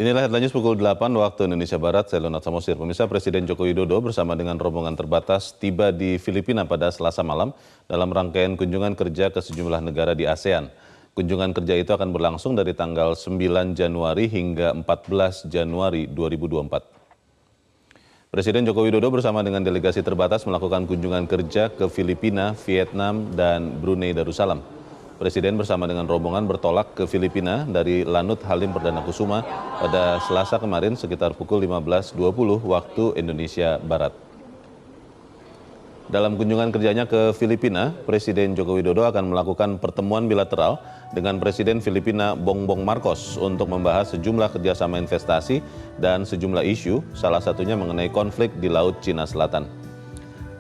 Inilah headline news pukul 8 waktu Indonesia Barat, saya Leonard Samosir. Pemirsa, Presiden Joko Widodo bersama dengan rombongan terbatas tiba di Filipina pada Selasa malam dalam rangkaian kunjungan kerja ke sejumlah negara di ASEAN. Kunjungan kerja itu akan berlangsung dari tanggal 9 Januari hingga 14 Januari 2024. Presiden Joko Widodo bersama dengan delegasi terbatas melakukan kunjungan kerja ke Filipina, Vietnam, dan Brunei Darussalam. Presiden bersama dengan rombongan bertolak ke Filipina dari Lanut Halim Perdana Kusuma pada Selasa kemarin sekitar pukul 15.20 waktu Indonesia Barat. Dalam kunjungan kerjanya ke Filipina, Presiden Joko Widodo akan melakukan pertemuan bilateral dengan Presiden Filipina Bongbong Marcos untuk membahas sejumlah kerjasama investasi dan sejumlah isu, salah satunya mengenai konflik di Laut Cina Selatan.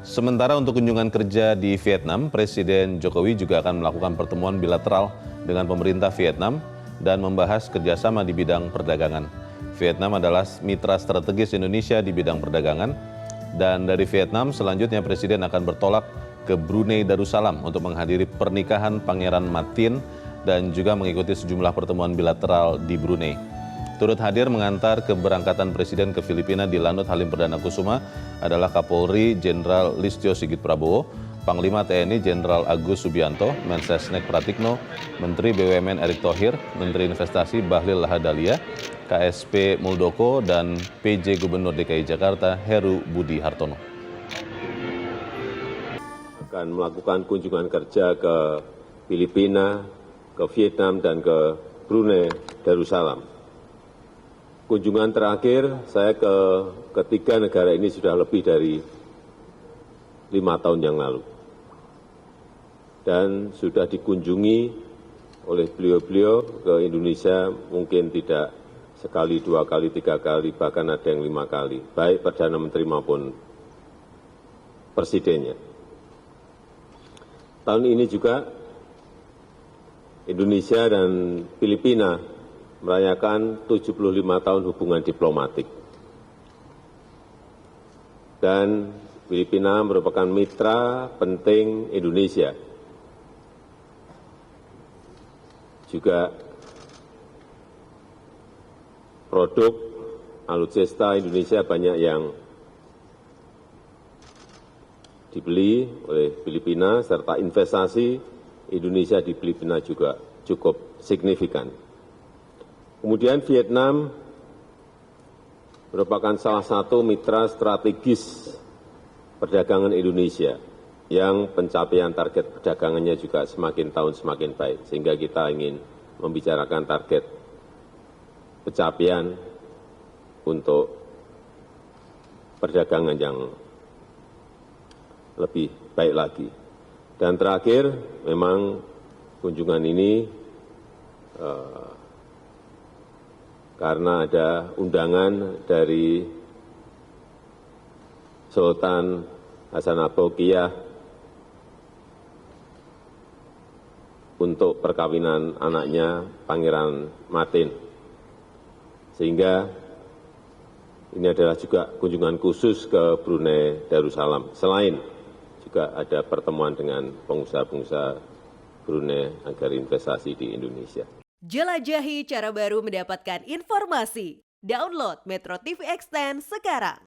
Sementara untuk kunjungan kerja di Vietnam, Presiden Jokowi juga akan melakukan pertemuan bilateral dengan pemerintah Vietnam dan membahas kerjasama di bidang perdagangan. Vietnam adalah mitra strategis Indonesia di bidang perdagangan, dan dari Vietnam selanjutnya Presiden akan bertolak ke Brunei Darussalam untuk menghadiri pernikahan Pangeran Matin dan juga mengikuti sejumlah pertemuan bilateral di Brunei. Turut hadir mengantar keberangkatan Presiden ke Filipina di Lanut Halim Perdana Kusuma adalah Kapolri Jenderal Listio Sigit Prabowo, Panglima TNI Jenderal Agus Subianto, Mensesnek Pratikno, Menteri BUMN Erick Thohir, Menteri Investasi Bahlil Lahadalia, KSP Muldoko, dan PJ Gubernur DKI Jakarta Heru Budi Hartono. Akan melakukan kunjungan kerja ke Filipina, ke Vietnam, dan ke Brunei Darussalam. Kunjungan terakhir saya ke ketiga negara ini sudah lebih dari 5 tahun yang lalu. Dan sudah dikunjungi oleh beliau-beliau ke Indonesia mungkin tidak sekali, 2 kali, 3 kali, bahkan ada yang 5 kali, baik Perdana Menteri maupun Presidennya. Tahun ini juga Indonesia dan Filipina merayakan 75 tahun hubungan diplomatik. Dan Filipina merupakan mitra penting Indonesia. Juga produk alutsista Indonesia banyak yang dibeli oleh Filipina, serta investasi Indonesia di Filipina juga cukup signifikan. Kemudian Vietnam merupakan salah satu mitra strategis perdagangan Indonesia yang pencapaian target perdagangannya juga semakin tahun semakin baik. Sehingga kita ingin membicarakan target pencapaian untuk perdagangan yang lebih baik lagi. Dan terakhir, memang kunjungan ini karena ada undangan dari Sultan Hasanah Bolkiah untuk perkawinan anaknya Pangeran Matin. Sehingga ini adalah juga kunjungan khusus ke Brunei Darussalam. Selain juga ada pertemuan dengan pengusaha-pengusaha Brunei agar investasi di Indonesia. Jelajahi cara baru mendapatkan informasi. Download Metro TV Extend sekarang.